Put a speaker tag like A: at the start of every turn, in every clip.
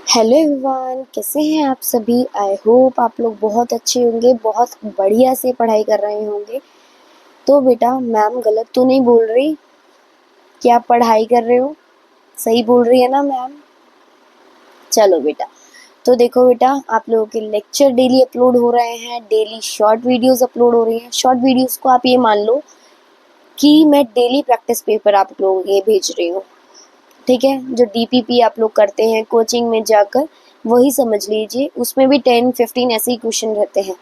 A: Hello everyone, कैसे हैं आप सभी। आई होप आप लोग बहुत अच्छे होंगे, बहुत बढ़िया से पढ़ाई कर रहे होंगे। तो बेटा, मैम गलत तो नहीं बोल रही कि आप पढ़ाई कर रहे हो? सही बोल रही है ना मैम? चलो बेटा, तो देखो बेटा, आप लोगों के लेक्चर डेली अपलोड हो रहे हैं, डेली शॉर्ट वीडियोस अपलोड हो रही हैं। शॉर्ट वीडियोस को आप ये मान लो कि मैं डेली प्रैक्टिस पेपर आप लोगों के भेज रही हूँ। ठीक है, जो डीपीपी आप लोग करते हैं कोचिंग में जाकर, वही समझ लीजिए। उसमें भी 10-15 ऐसे ही क्वेश्चन रहते हैं,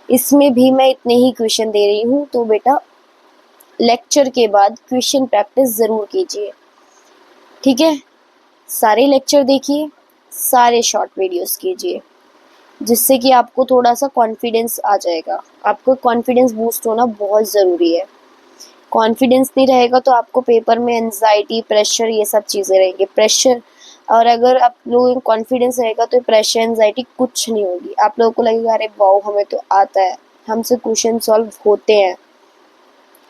A: इसमें भी मैं इतने ही क्वेश्चन दे रही हूँ। तो बेटा, लेक्चर के बाद क्वेश्चन प्रैक्टिस ज़रूर कीजिए, ठीक है। सारे लेक्चर देखिए, सारे शॉर्ट वीडियोस कीजिए, जिससे कि आपको थोड़ा सा कॉन्फिडेंस आ जाएगा। आपको कॉन्फिडेंस बूस्ट होना बहुत ज़रूरी है। कॉन्फिडेंस नहीं रहेगा तो आपको पेपर में एंजाइटी, प्रेशर, ये सब चीज़ें रहेंगी। प्रेशर, और अगर आप लोगों को कॉन्फिडेंस रहेगा तो प्रेशर, एंजाइटी कुछ नहीं होगी। आप लोगों को लगेगा अरे वाओ, हमें तो आता है, हमसे क्वेश्चन सॉल्व होते हैं।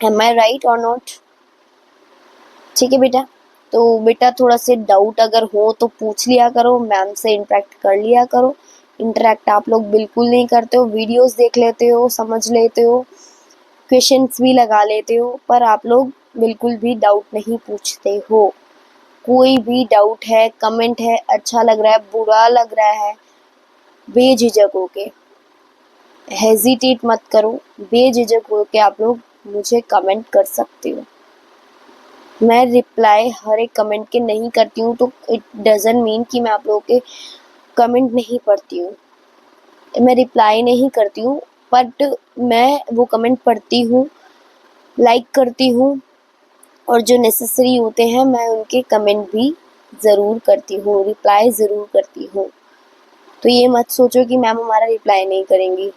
A: एम आई राइट और नॉट? ठीक है बेटा। तो बेटा, थोड़ा से डाउट अगर हो तो पूछ लिया करो, मैम से इंटरेक्ट कर लिया करो। इंटरेक्ट आप लोग बिल्कुल नहीं करते हो, वीडियोस देख लेते हो, समझ लेते हो, क्वेश्चंस भी लगा लेते हो, पर आप लोग बिल्कुल भी डाउट नहीं पूछते हो। कोई भी डाउट है, कमेंट है, अच्छा लग रहा है, बुरा लग रहा है, बेझिझक होके, हेजिटेट मत करो, बेझिझक होके आप लोग मुझे कमेंट कर सकते हो। मैं रिप्लाई हर एक कमेंट के नहीं करती हूँ, तो इट डजंट मीन कि मैं आप लोगों के कमेंट नहीं पढ़ती हूँ। मैं रिप्लाई नहीं करती हूँ, बट मैं वो कमेंट पढ़ती हूँ, लाइक करती हूँ, और जो नेसेसरी होते हैं मैं उनके कमेंट भी ज़रूर करती हूँ, रिप्लाई ज़रूर करती हूँ। तो ये मत सोचो कि मैम हमारा रिप्लाई नहीं करेंगी।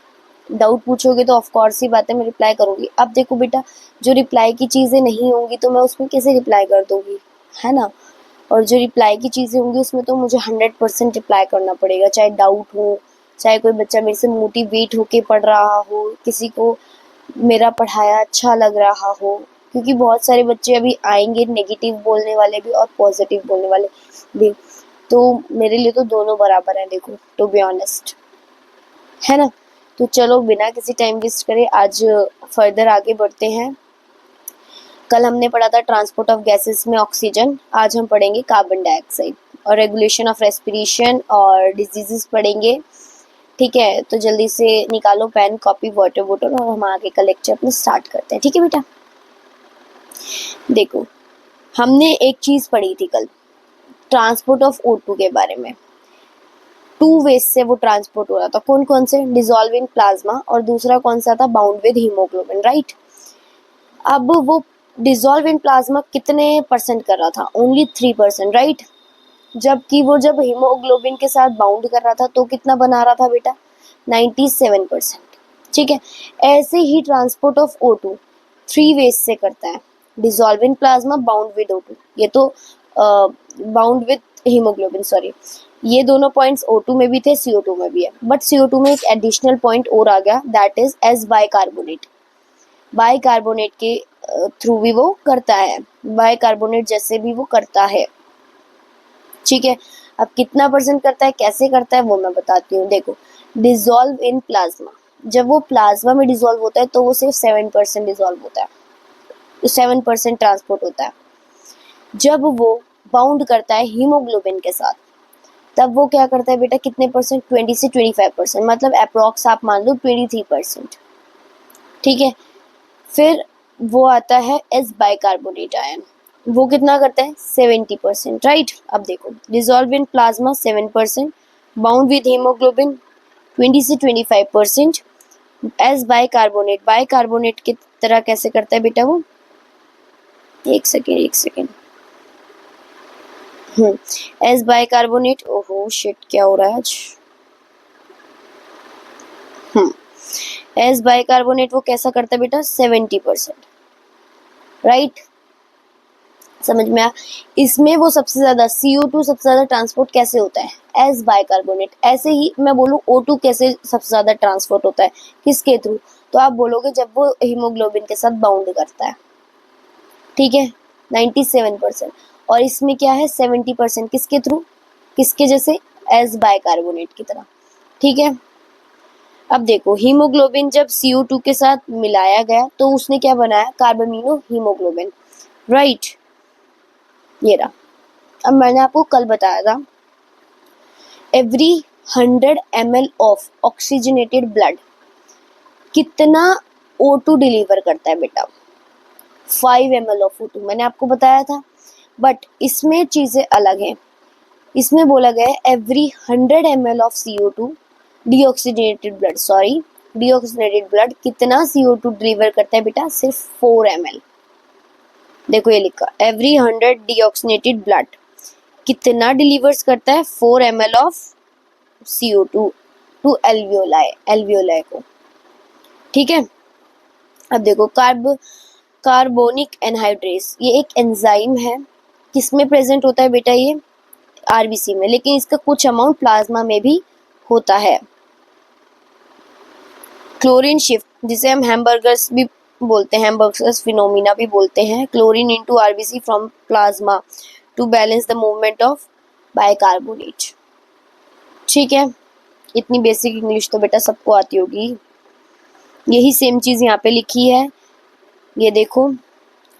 A: डाउट पूछोगे तो ऑफ कोर्स ही बात है, मैं रिप्लाई करूँगी। अब देखो बेटा, जो रिप्लाई की चीज़ें नहीं होंगी तो मैं उसमें कैसे रिप्लाई कर दूँगी, है ना। और जो रिप्लाई की चीज़ें होंगी उसमें तो मुझे 100% रिप्लाई करना पड़ेगा, चाहे डाउट हो, चाहे कोई बच्चा मेरे से मोटिवेट होके पढ़ रहा हो, किसी को मेरा पढ़ाया अच्छा लग रहा हो। क्योंकि बहुत सारे बच्चे अभी आएंगे, नेगेटिव बोलने वाले भी और पॉजिटिव बोलने वाले भी। तो मेरे लिए तो दोनों बराबर हैं, देखो, टू बी ऑनेस्ट, है ना। तो चलो, बिना किसी टाइम वेस्ट करे आज फर्दर आगे बढ़ते हैं। कल हमने पढ़ा था ट्रांसपोर्ट ऑफ गैसेस में ऑक्सीजन, आज हम पढ़ेंगे कार्बन डाइऑक्साइड, और रेगुलेशन ऑफ रेस्पिरेशन और डिजीजेस पढ़ेंगे। ठीक है, तो जल्दी से निकालो पेन, कॉपी, वाटर बोतल, और हम आगे का लेक्चर अपने स्टार्ट करते हैं। ठीक है बेटा, देखो, हमने एक चीज़ पढ़ी थी कल, ट्रांसपोर्ट ऑफ O2 के बारे में। 2 वेज से वो ट्रांसपोर्ट हो रहा था। कौन कौन से? डिसॉल्व इन प्लाज्मा, और दूसरा कौन सा था? Bound with haemoglobin, right. अब वो डिसॉल्व इन प्लाज्मा कितने परसेंट कर रहा था? Only 3%, right. जबकि वो जब हीमोग्लोबिन के साथ बाउंड कर रहा था तो कितना बना रहा था बेटा? 97%। ठीक है, ऐसे ही ट्रांसपोर्ट ऑफ O2 3 वेज से करता है। Dissolve in plasma, bound with O2, ये तो बाउंड विद हीमोग्लोबिन, सॉरी, ये दोनों पॉइंट्स O2 में भी थे, CO2 में भी है। बट CO2 में एक एडिशनल पॉइंट और आ गया, that is S bicarbonate. Bicarbonate के थ्रू भी वो करता है, बाइकार्बोनेट जैसे भी वो करता है। ठीक है, अब कितना परसेंट करता है, कैसे करता है, वो मैं बताती हूँ। देखो, डिसॉल्व इन प्लाज्मा, जब वो प्लाज्मा में डिसॉल्व होता है तो वो सिर्फ 7% डिसॉल्व होता है, 7% ट्रांसपोर्ट होता है। जब वो बाउंड करता है हीमोग्लोबिन के साथ, तब वो क्या करता है बेटा? कितने परसेंट? 20 से 25%, मतलब अप्रॉक्स आप मान लो 23%। ठीक है, फिर वो आता है एस बाइकार्बोनेट आयन, वो कितना करता है? 70%, राइट। अब देखो, dissolve in plasma 7%, bound with haemoglobin 20 से 25%, एस बाइकार्बोनेट, बाइकार्बोनेट की तरह कैसे करता है बेटा वो? एक सेकेंड। एस बाइकार्बोनेट, ओहो शिट, क्या हो रहा है आज? एस बाइकार्बोनेट वो कैसा करता है बेटा? 70%, राइट। समझ में आया? इसमें वो सबसे ज्यादा CO2 सबसे ज्यादा ट्रांसपोर्ट कैसे होता है? S bicarbonate. ऐसे ही मैं बोलूँ O2 कैसे सबसे ज्यादा ट्रांसपोर्ट होता है, किसके थ्रू? तो आप बोलोगे जब वो हीमोग्लोबिन के साथ बाउंड करता है। ठीक है, 97%। और इसमें क्या है? 70%, किसके थ्रू? किसके जैसे? एज बाइकार्बोनेट की तरह। ठीक है, अब देखो हीमोग्लोबिन जब CO2 के साथ मिलाया गया तो उसने क्या बनाया, कार्बामिनो हीमोग्लोबिन, राइट। ये रहा। अब मैंने आपको कल बताया था every 100 ml of oxygenated blood कितना O2 डिलीवर करता है बेटा, 5 ml ऑफ O2 मैंने आपको बताया था। बट इसमें चीजें अलग हैं, इसमें बोला गया है every 100 ml of CO2 deoxygenated blood कितना CO2 डिलीवर करता है बेटा, सिर्फ 4 ml। देखो ये लिखा एवरी 100 डीऑक्सीजनेटेड ब्लड कितना डिलीवर्स करता है, 4 ml of CO2 to alveoli को। ठीक है, अब देखो कार्बोनिक एनहाइड्रेस, ये एक एंजाइम है, किसमें प्रेजेंट होता है बेटा, ये आरबीसी में, लेकिन इसका कुछ अमाउंट प्लाज्मा में भी होता है। क्लोरीन शिफ्ट, जिसे हम हैमबर्गर्स भी बोलते हैं, हैमबर्गर्स फिनोमिना भी बोलते हैं, chlorine into RBC from plasma to balance the movement of bicarbonate. ठीक है, इतनी बेसिक इंग्लिश तो बेटा सबको आती होगी। यही सेम चीज यहाँ पे लिखी है, ये देखो,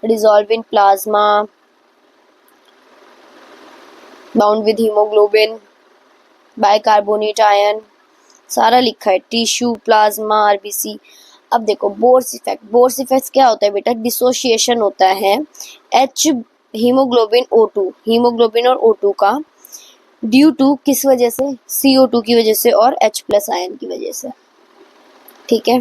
A: dissolve in plasma, bound with haemoglobin, bicarbonate ion, सारा लिखा है, टिश्यू, प्लाज्मा, आरबीसी। अब देखो बोर्स इफेक्ट क्या होता है बेटा, डिसोसिएशन होता है हीमोग्लोबिन और O2 का ड्यू टू किस वजह से, CO2 की वजह से और H+ आयन की वजह से। ठीक है,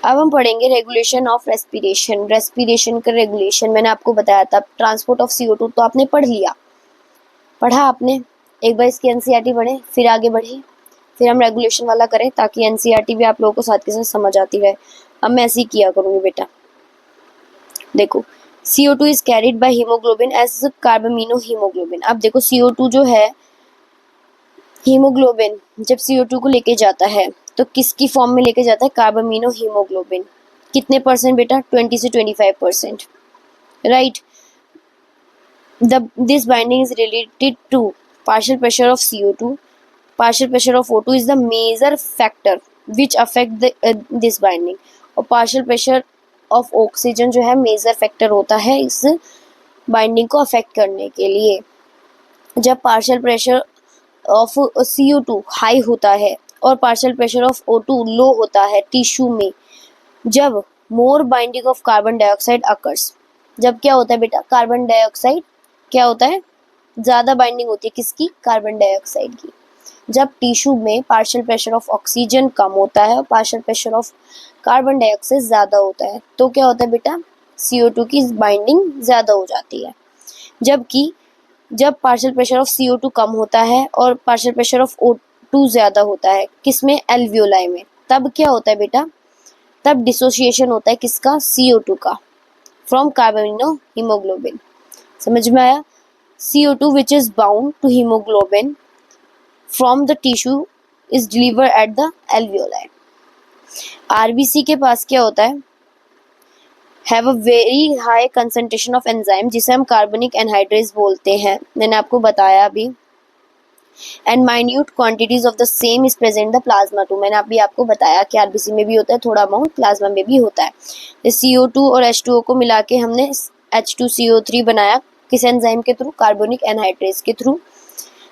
A: अब हम पढ़ेंगे रेगुलेशन ऑफ रेस्पिरेशन का रेगुलेशन। मैंने आपको बताया था ट्रांसपोर्ट ऑफ CO2 तो आपने पढ़ा आपने, एक बार इसकी एनसीईआरटी पढ़े फिर आगे बढ़े, फिर हम रेगुलेशन वाला करें ताकि एनसीईआरटी भी आप लोगों को साथ के साथ समझ आती रहे। अब मैं ऐसे ही किया करूँगी बेटा। देखो CO2 is carried by haemoglobin as carbamino haemoglobin. अब देखो CO2 जो है, हीमोग्लोबिन जब CO2 को लेके जाता है तो किसकी फॉर्म में लेके जाता है, कार्बामिनो हीमोग्लोबिन। कितने परसेंट बेटा, 20 से 25%, right. This binding is related to partial pressure of CO2. Partial pressure of O2 is the major factor which affect this binding. और partial pressure of oxygen जो है major factor होता है इस binding को affect करने के लिए। जब partial pressure of CO2 high होता है और partial pressure of O2 लो होता है टिश्यू में, जब more binding of carbon dioxide occurs, जब क्या होता है बेटा, कार्बन डाइऑक्साइड क्या होता है, ज़्यादा बाइंडिंग होती है किसकी, कार्बन डाइऑक्साइड की। जब टिश्यू में पार्शियल प्रेशर ऑफ ऑक्सीजन कम होता है और partial pressure of carbon dioxide ज़्यादा होता है तो क्या होता है बेटा, CO2 की बाइंडिंग ज़्यादा हो जाती है। जबकि जब पार्शियल प्रेशर ऑफ CO2 कम होता है और पार्शियल प्रेशर ऑफ O2 ज़्यादा होता है किसमें, एल्वियोलाई में, तब क्या होता है बेटा, तब डिसोसिएशन होता है किसका, CO2 का, फ्रॉम कार्बामिनो हीमोग्लोबिन। समझ में आया, CO2 which is bound to hemoglobin from the tissue is delivered at the alveoli. RBC के पास क्या होता है, have a very high concentration of enzyme जिसे हम कार्बनिक एनहाइड्रेस बोलते हैं, मैंने आपको बताया अभी, and minute quantities of the same is present the plasma too, मैंने अभी आपको बताया कि RBC में भी होता है, थोड़ा अमाउंट प्लाज्मा में भी होता है। CO2 और H2O को मिला के हमने H2CO3 बनाया, किस एंजाइम के थ्रू, कार्बोनिक एनहाइड्रेस के थ्रू।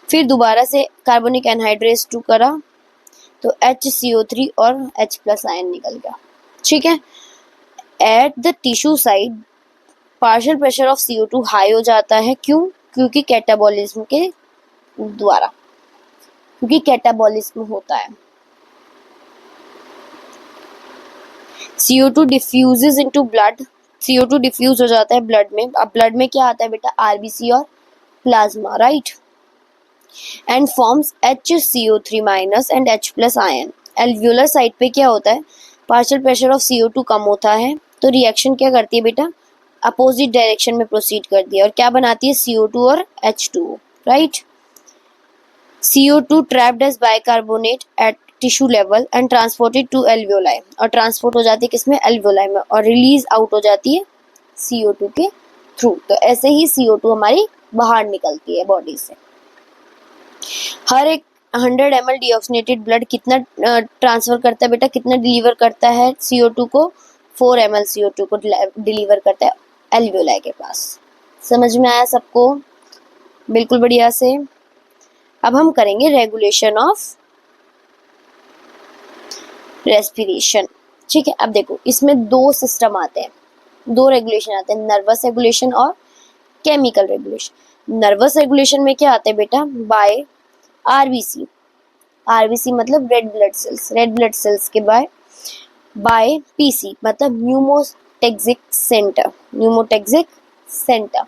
A: फिर दोबारा से कार्बोनिक एनहाइड्रेस 2 करा तो HCO3 और H+ आयन निकल गया। ठीक है, at the tissue side partial pressure of CO2 high हो जाता है, क्यों, क्योंकि कैटाबॉलिज्म के द्वारा, क्योंकि कैटाबॉलिज्म होता है। CO2 diffuses into blood, CO2 diffuse हो जाता है ब्लड में। अब ब्लड में क्या आता है बेटा, आरबीसी और plasma, right, and forms HCO3- and H+ ion. Alveolar side पे क्या होता है, पार्शियल प्रेशर ऑफ CO2 कम होता है तो रिएक्शन क्या करती है बेटा, अपोजिट डायरेक्शन में प्रोसीड करती है और क्या बनाती है, CO2 और H2O, right. CO2 trapped as bicarbonate at tissue level and transported to alveoli, और ट्रांसपोर्ट हो जाती है किसमें, एल्वियोलाई में, और रिलीज आउट हो जाती है CO2 के थ्रू। तो ऐसे ही CO2 हमारी बाहर निकलती है बॉडी से। हर एक 100 ml डीऑक्सीनेटेड ब्लड कितना ट्रांसफर करता है बेटा, कितना डिलीवर करता है CO2 को, 4 ml CO2 को डिलीवर करता है एल्वियोलाई के पास। समझ में आया सबको? बिल्कुल बढ़िया से। अब हम करेंगे रेगुलेशन ऑफ रेस्पिरेशन। ठीक है, अब देखो इसमें दो सिस्टम आते हैं, दो रेगुलेशन आते हैं, नर्वस रेगुलेशन और केमिकल रेगुलेशन। नर्वस रेगुलेशन में क्या आता है बेटा, बाय आरबीसी। आरबीसी मतलब red blood cells, red blood cells के बाय पीसी मतलब pneumotaxic centre, pneumotaxic centre.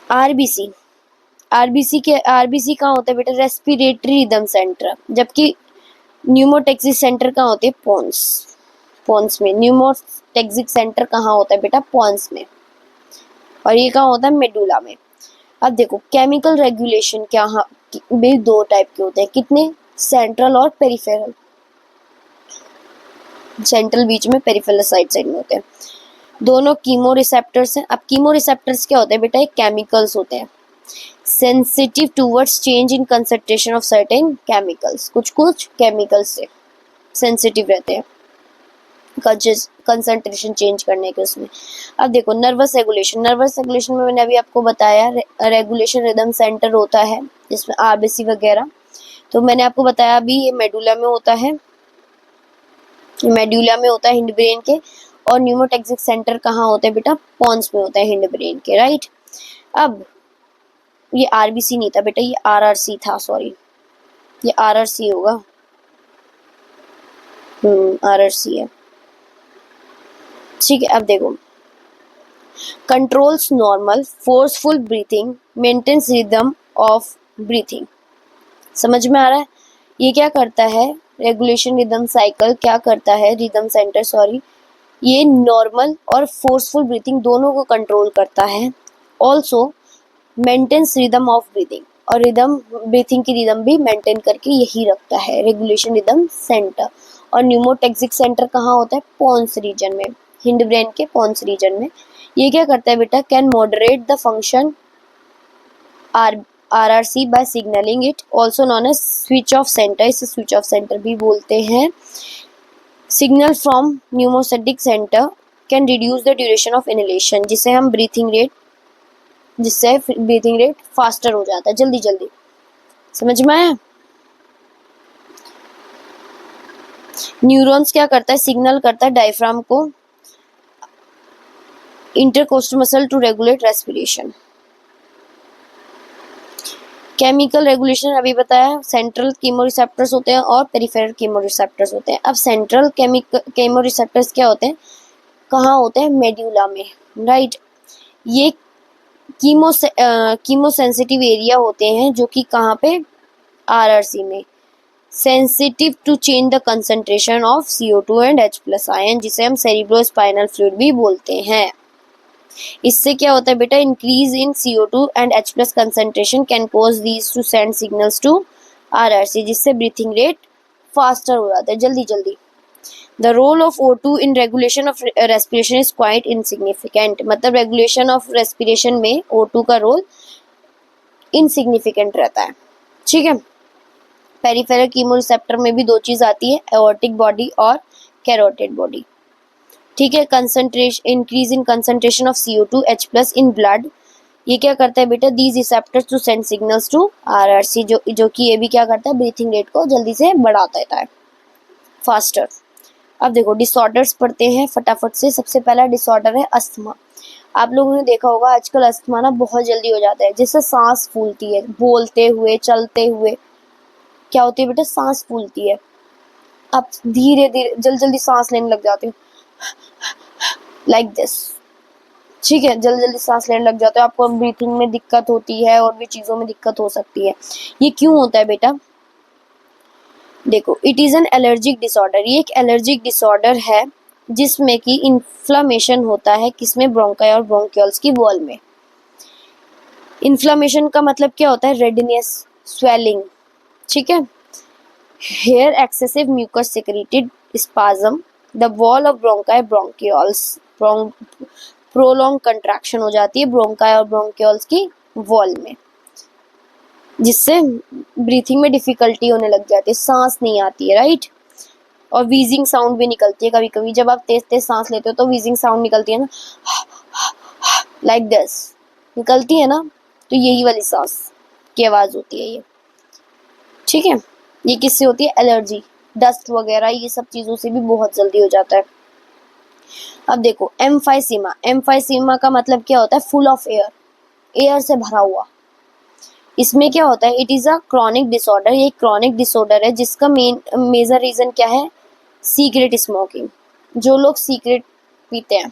A: RBC, RBC कहाँ होता है बेटा, रेस्पिरेटरी रिदम सेंटर, जबकि न्यूमोटेक्सिक सेंटर कहाँ होते हैं, पोन्स में। न्यूमोटेक्सिक सेंटर कहाँ होता है बेटा, पोन्स में, और ये कहाँ होता है, मेडुला में। अब देखो केमिकल रेगुलेशन क्या भी दो टाइप के होते हैं, कितने, सेंट्रल और पेरिफेरल। सेंट्रल बीच में, पेरिफेरल साइड में होते हैं। दोनों कीमो रिसेप्टर्स हैं। अब कीमो रिसेप्टर्स क्या होते हैं बेटा, ये केमिकल्स होते हैं, sensitive towards change in concentration of certain chemicals. कुछ केमिकल्स से सेंसिटिव रहते हैं कंसंट्रेशन चेंज करने के उसमें। अब देखो नर्वस रेगुलेशन, नर्वस रेगुलेशन में मैंने अभी आपको बताया रेगुलेशन रिदम सेंटर होता है जिसमें आरबीसी वगैरह, तो मैंने आपको बताया अभी ये मेडुला में होता है, मेडुला में होता है हिंड ब्रेन के। और न्यूमोटेक्सिक सेंटर कहाँ होता है बेटा, पॉन्स में होता है हिंड ब्रेन के, राइट। अब ये आरबीसी नहीं था बेटा, ये आरआरसी था, सॉरी ये आरआरसी होगा, आरआरसी है, ठीक है। अब देखो controls normal forceful breathing, maintains rhythm of breathing. समझ में आ रहा है? ये क्या करता है, रेगुलेशन रिदम साइकिल क्या करता है, रिदम सेंटर सॉरी, ये नॉर्मल और फोर्सफुल ब्रीथिंग दोनों को कंट्रोल करता है। Also maintains rhythm of breathing, और रिदम ब्रीथिंग की रिदम भी मेंटेन करके यही रखता है रेगुलेशन रिदम सेंटर। और न्यूमोटेक्सिक सेंटर कहाँ होता है, पोन्स रीजन में, हिंड ब्रेन के पोन्स रीजन में। ये क्या करता है बेटा, can moderate the function RRC by signalling it, also known as switch off centre, इसे स्विच ऑफ सेंटर भी बोलते हैं। सिग्नल फ्रॉम न्यूमोसेटिक centre can reduce the duration of inhalation, जिससे ब्रीथिंग रेट फास्टर हो जाता है, जल्दी जल्दी। समझ में आया? न्यूरॉन्स क्या करता है, सिग्नल करता है डायफ्राम को, intercostal muscle to regulate respiration. Chemical regulation अभी बताया, सेंट्रल कीमोरिसेप्टर्स होते हैं और पेरिफेरल कीमोरिसेप्टर्स होते हैं। अब सेंट्रल कीमोरिसेप्टर्स क्या होते हैं, कहाँ होते हैं, मेड्यूला में, राइट। ये कीमो सेंसिटिव एरिया होते हैं जो कि कहाँ पे, आरआरसी में, sensitive to change the concentration of CO2 and H+ ion, जिसे हम सेरिब्रोस्पाइनल फ्लूइड भी बोलते हैं। इससे क्या होता है बेटा, increase in CO2 and H+ concentration can cause these to send signals to RRC, जिससे ब्रीथिंग रेट फास्टर हो जाता है, जल्दी जल्दी। The role of O2 in regulation of respiration is quite insignificant, मतलब रेगुलेशन ऑफ रेस्पिरेशन में O2 का role insignificant रहता है, ठीक है। पेरिफेरल कीमोरिसेप्टर में भी दो चीज आती है, एओर्टिक बॉडी और कैरोटिड बॉडी, ठीक है। Concentration, increase in concentration of CO2 H+ in blood, ये क्या करता है बेटा, these receptors to send signals to RRC, जो कि ये भी क्या करता है, ब्रीथिंग रेट को जल्दी से बढ़ा देता है, फास्टर। अब देखो डिसऑर्डर्स पढ़ते हैं फटाफट से। सबसे पहला डिसऑर्डर है अस्थमा। आप लोगों ने देखा होगा आजकल अस्थमा ना बहुत जल्दी हो जाता है, जिससे सांस फूलती है, बोलते हुए चलते हुए क्या होती है बेटा, सांस फूलती है। आप धीरे धीरे जल्दी सांस लेने लग जाते हो, लाइक दिस, ठीक है, जल्दी सांस लेने लग जाते हो, आपको ब्रीथिंग में दिक्कत होती है और भी चीज़ों में दिक्कत हो सकती है। ये क्यों होता है बेटा, देखो it is an allergic disorder, ये एक एलर्जिक डिसऑर्डर है जिसमें कि इन्फ्लामेशन होता है, किसमें, ब्रोंकाई और ब्रोंकियल्स की वॉल में। इन्फ्लामेशन का मतलब क्या होता है, रेडनेस, स्वेलिंग, ठीक है। Hair excessive mucus secreted spasm, the wall of bronchi bronchioles, prolong contraction हो जाती है ब्रोंकाई और ब्रोंकियल्स की वॉल में। जिससे ब्रीथिंग में डिफिकल्टी होने लग जाती है, सांस नहीं आती है, राइट। और वीजिंग साउंड भी निकलती है कभी कभी, जब आप तेज तेज सांस लेते हो तो वीजिंग साउंड निकलती है ना, लाइक दिस निकलती है ना, तो यही वाली सांस की आवाज होती है ये, ठीक है। ये किससे होती है? एलर्जी, डस्ट वगैरह ये सब चीजों से भी बहुत जल्दी हो जाता है। अब देखो एम्फाइसीमा, एम्फाइसीमा का मतलब क्या होता है? फुल ऑफ एयर, एयर से भरा हुआ। इसमें क्या होता है? It is a chronic disorder, ये क्रॉनिक डिसऑर्डर है जिसका मेजर रीजन क्या है? Secret smoking. जो लोग सीक्रेट पीते हैं,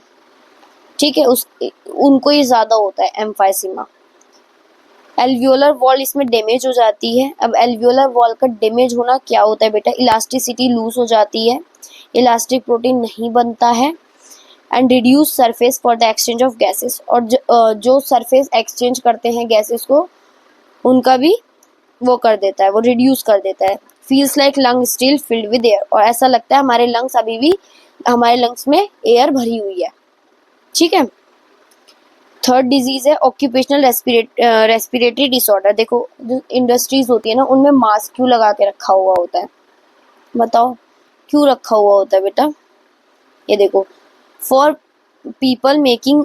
A: ठीक है, उनको ये ज्यादा होता है एम्फाइसीमा। एल्वियोलर वॉल इसमें डैमेज हो जाती है। अब एल्वियोलर वॉल का डैमेज होना क्या होता है बेटा? इलास्टिसिटी लूज हो जाती है, इलास्टिक प्रोटीन नहीं बनता है, and reduce surface for the exchange of gases. और जो सरफेस एक्सचेंज करते हैं गैसेस को, उनका भी वो कर देता है, वो रिड्यूस कर देता है। Feels like lung still filled with air, और ऐसा लगता है हमारे लंग्स अभी भी, हमारे लंग्स में एयर भरी हुई है, ठीक है। थर्ड डिजीज है ऑक्यूपेशनल रेस्पिरेटरी डिसऑर्डर। देखो जो इंडस्ट्रीज होती है ना, उनमें मास्क क्यों लगा के रखा हुआ होता है? बताओ क्यों रखा हुआ होता है बेटा? ये देखो, for people making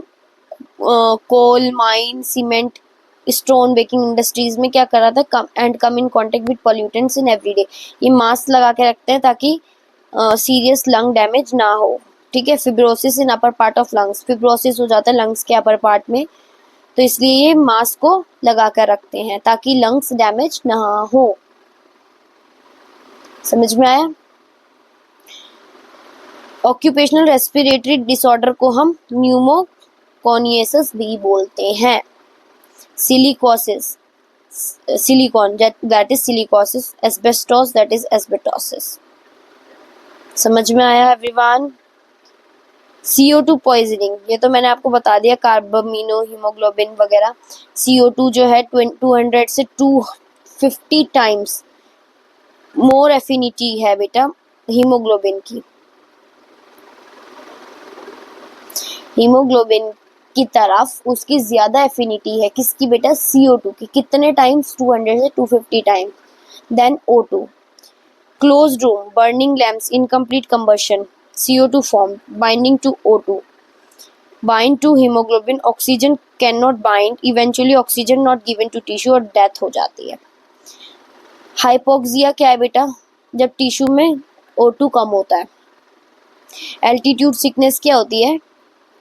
A: coal mine cement stone baking industries में क्या कर रहा था? Come in contact with pollutants in everyday. ये मास्क लगा के रखते हैं ताकि सीरियस लंग डैमेज ना हो, ठीक है। Fibrosis in upper part of lungs, fibrosis हो जाता है लंग्स के अपर पार्ट में, तो इसलिए ये मास्क को लगा कर रखते हैं ताकि लंग्स डैमेज ना हो। समझ में आया? ऑक्यूपेशनल रेस्पिरेटरी डिसऑर्डर को हम न्यूमोकोनियसिस भी बोलते हैं। Silicosis, silicon that is silicosis, asbestos that is asbestosis. समझ में आया एवरीवन? CO2 पॉइजनिंग, ये तो मैंने आपको बता दिया, कार्बामिनो हीमोग्लोबिन वगैरह। CO2 जो है 200 से 250 टाइम्स मोर एफिनिटी है बेटा हीमोग्लोबिन की, हीमोग्लोबिन की तरफ उसकी ज्यादा एफिनिटी है। किसकी बेटा? CO2 की। कितने टाइम्स? 200 से 250 times. Then O2, closed room, burning lamps, incomplete combustion, CO2 formed, binding to O2, bind to hemoglobin, oxygen cannot bind, eventually oxygen not given to tissue और death हो जाती है। हाइपोक्सिया क्या है बेटा? जब टिश्यू में O2 कम होता है। एल्टीट्यूड सिकनेस क्या होती है?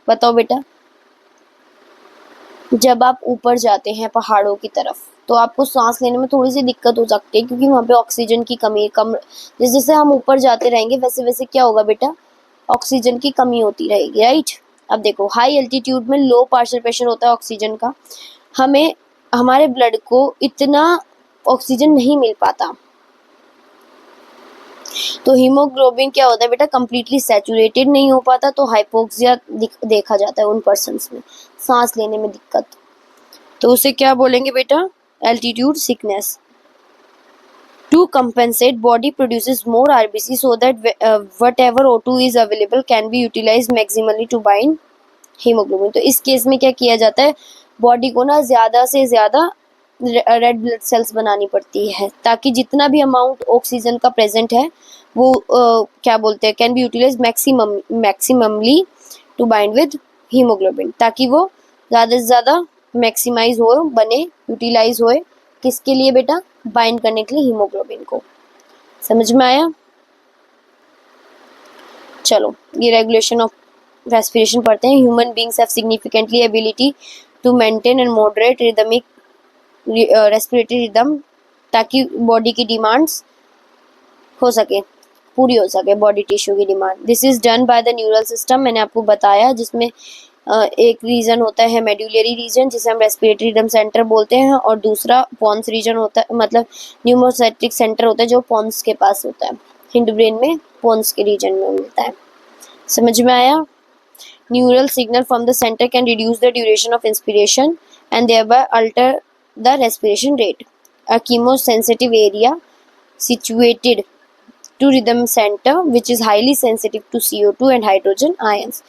A: बताओ बेटा। जब आप ऊपर जाते हैं पहाड़ों की तरफ, तो आपको सांस लेने में थोड़ी सी दिक्कत हो सकती है, क्योंकि वहाँ पे ऑक्सीजन की कमी कम, जैसे जैसे हम ऊपर जाते रहेंगे वैसे वैसे क्या होगा बेटा? ऑक्सीजन की कमी होती रहेगी, राइट। अब देखो हाई एल्टीट्यूड में लो पार्शियल प्रेशर होता है ऑक्सीजन का, हमें हमारे ब्लड को इतना ऑक्सीजन नहीं मिल पाता, तो हीमोग्लोबिन क्या होता है बेटा? कंप्लीटली सैचुरेटेड नहीं हो पाता, तो हाइपोक्सिया देखा जाता है उन पर्सन्स में, सांस लेने में दिक्कत। तो उसे क्या बोलेंगे बेटा? Altitude sickness. To compensate, body produces more RBC so that whatever O2 is available can be utilized maximally to bind hemoglobin। तो इस केस में क्या किया जाता है? बॉडी को ना ज्यादा से ज्यादा रेड ब्लड सेल्स बनानी पड़ती है, ताकि जितना भी अमाउंट ऑक्सीजन का प्रेजेंट है वो क्या बोलते हैं, can be utilise maximumly to bind with haemoglobin, ताकि वो ज़्यादा से ज़्यादा मैक्सिमाइज हो, बने, यूटिलाइज होए। किसके लिए बेटा? बाइंड करने के लिए हीमोग्लोबिन को। समझ में आया? चलो ये रेगुलेशन ऑफ रेस्पिरेशन पढ़ते हैं। Human beings have significantly ability to maintain and moderate rhythmic respiratory rhythm, ताकि बॉडी की डिमांड्स हो सके, पूरी हो सके बॉडी टिश्यू की demand. This is done by the neural system, मैंने आपको बताया, जिसमें एक रीजन होता है मेड्यूलरी रीजन जिसे हम रेस्पिरेटरी रिदम सेंटर बोलते हैं, और दूसरा पॉन्स रीजन होता है, मतलब न्यूमोसेटिक सेंटर होता है जो पॉन्स के पास होता है, हिंड ब्रेन में पॉन्स के रीजन में मिलता है। समझ में आया? Neural signal from the centre can reduce the duration of inspiration and thereby alter the respiration rate. A chemosensitive area situated to rhythm center which is highly sensitive to CO2 and hydrogen ions.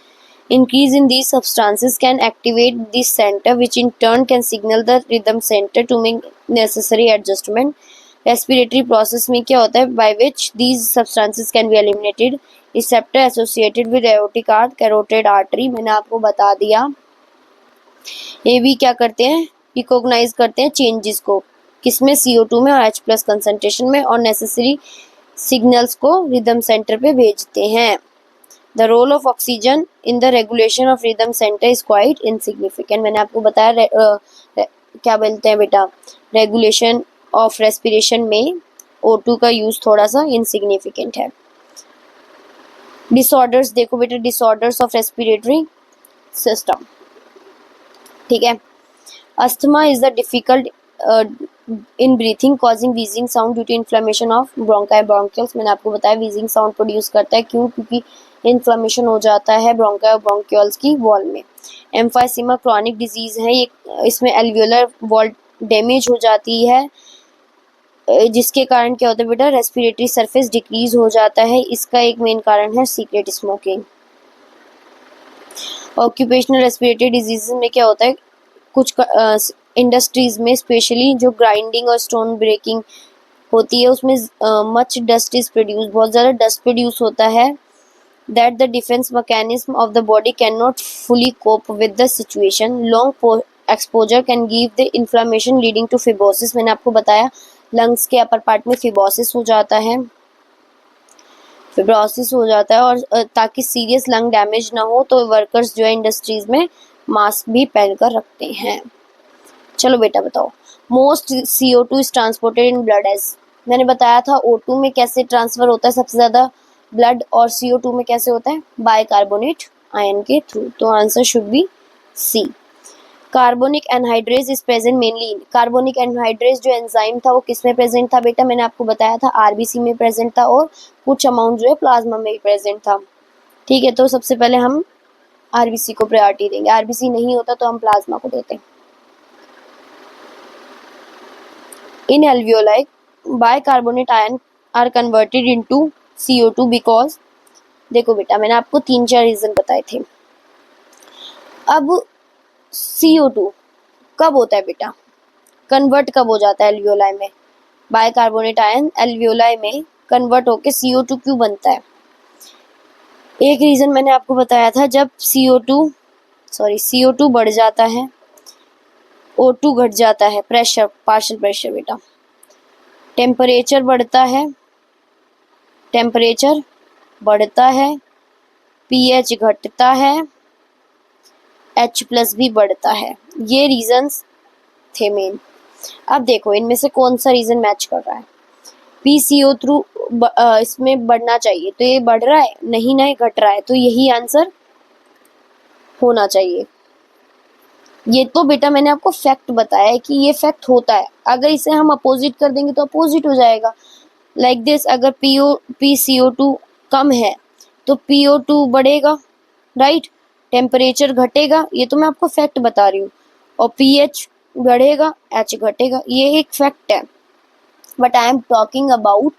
A: Increase in these substances can activate this center, which in turn can signal the rhythm center to make necessary adjustment. Respiratory process में क्या होता है? By which these substances can be eliminated. Receptor associated with aortic arch, carotid artery, मैंने आपको बता दिया. ये भी क्या करते हैं? रिकॉग्नाइज करते हैं चेंजेस को, किसमें? CO2 में और H+ कंसंट्रेशन में, और नेसेसरी सिग्नल्स को रिदम सेंटर पे भेजते हैं. The role of oxygen in the regulation of rhythm centre is quite insignificant. मैंने आपको बताया क्या बोलते हैं बेटा, रेगुलेशन ऑफ रेस्पिरेशन में O2 का यूज थोड़ा सा इनसिग्निफिकेंट है. डिसऑर्डर्स देखो बेटा, डिसऑर्डर्स ऑफ रेस्पिरेटरी सिस्टम. ठीक है. Asthma is the difficult in breathing causing wheezing sound due to inflammation of bronchi bronchioles. मैंने आपको बताया वीजिंग साउंड प्रोड्यूस करता है. क्यों? क्योंकि इन्फ्लेमेशन हो जाता है ब्रोंकाई और ब्रोंकियल्स की वॉल में. एम्फाइसीमा क्रॉनिक डिजीज है ये, इसमें एल्वियोलर वॉल डैमेज हो जाती है, जिसके कारण क्या होता है बेटा, रेस्पिरेटरी सरफेस डिक्रीज हो जाता है. इसका एक मेन कारण है secret smoking. Occupational respiratory disease में क्या होता है, कुछ इंडस्ट्रीज में स्पेशली जो ग्राइंडिंग और स्टोन ब्रेकिंग होती है उसमें मच डस्ट इज प्रोड्यूस, बहुत ज़्यादा डस्ट प्रोड्यूस होता है. That the defence mechanism of the body can not fully cope with the situation. Long exposure can give the inflammation leading to fibrosis. मैंने आपको बताया लंग्स के अपर पार्ट में fibrosis हो जाता है, फिब्रोसिस हो जाता है. और ताकि सीरियस लंग डैमेज ना हो तो वर्कर्स जो है इंडस्ट्रीज में मास्क भी पहन कर रखते हैं. चलो बेटा बताओ, most CO2 is transported in blood as. मैंने बताया था O2 में कैसे ट्रांसफर होता है सबसे ज़्यादा ब्लड, और CO2 में कैसे होता है? बाइकार्बोनेट आयन के थ्रू. तो answer should be C. Carbonic anhydrase is present mainly in. Carbonic anhydrase जो एंजाइम था वो किस में प्रेजेंट था बेटा? मैंने आपको बताया था RBC में प्रेजेंट था, और कुछ अमाउंट जो है प्लाज्मा में भी प्रेजेंट था. ठीक है, तो सबसे पहले हम RBC को प्रायोरिटी देंगे. RBC नहीं होता तो हम प्लाज्मा को देते हैं. In alveoli, bicarbonate ion are converted into CO2 because, देखो बेटा मैंने आपको 3-4 रीजन बताए थे. अब CO2 कब होता है बेटा, कन्वर्ट कब हो जाता है एल्वियोलाई में? बाइकार्बोनेट आयन एल्वियोलाई में कन्वर्ट होके CO2 क्यों बनता है? एक रीजन मैंने आपको बताया था, जब CO2 बढ़ जाता है, O2 घट जाता है, प्रेशर, पार्शियल प्रेशर बेटा, टेम्परेचर बढ़ता है, टेम्परेचर बढ़ता है, pH घटता है, H+ भी बढ़ता है. ये रीजंस थे मेन. अब देखो इनमें से कौन सा रीजन मैच कर रहा है? PCO2 इसमें बढ़ना चाहिए, तो ये बढ़ रहा है नहीं ना, ये घट रहा है, तो यही आंसर होना चाहिए. ये तो बेटा मैंने आपको फैक्ट बताया है कि ये फैक्ट होता है. अगर इसे हम अपोजिट कर देंगे तो अपोजिट हो जाएगा. लाइक दिस, अगर PCO2 कम है तो PO2 बढ़ेगा, राइट. टेम्परेचर घटेगा, ये तो मैं आपको फैक्ट बता रही हूँ, और pH बढ़ेगा, H घटेगा, ये एक फैक्ट है. But I am talking about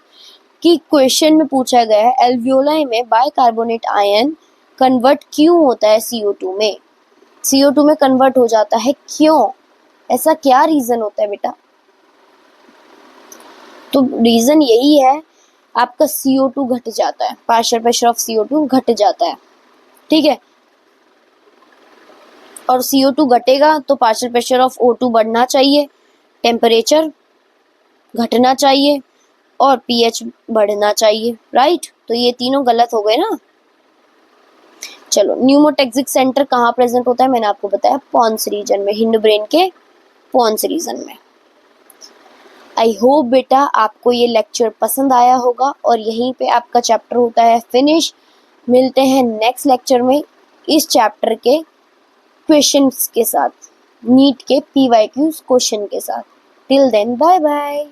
A: कि क्वेश्चन में पूछा गया है एल्वियोलाई में बाइकार्बोनेट आयन कन्वर्ट क्यों होता है CO2 में. CO2 में कन्वर्ट हो जाता है क्यों? ऐसा क्या रीजन होता है बेटा? तो रीजन यही है, आपका CO2 घट जाता है, पार्शियल प्रेशर ऑफ CO2 घट जाता है. ठीक है, और CO2 घटेगा तो पार्शियल प्रेशर ऑफ O2 बढ़ना चाहिए, टेम्परेचर घटना चाहिए, और pH बढ़ना चाहिए, राइट. तो ये तीनों गलत हो गए ना. चलो, न्यूमोटैक्सिक सेंटर कहाँ प्रेजेंट होता है? मैंने आपको बताया पोन्स रीजन में, हिंड ब्रेन के पोन्स रीजन में. आई होप बेटा आपको ये लेक्चर पसंद आया होगा, और यहीं पे आपका चैप्टर होता है फिनिश. मिलते हैं नेक्स्ट लेक्चर में इस चैप्टर के क्वेश्चंस के साथ, नीट के PYQ क्वेश्चन के साथ. Till then bye bye.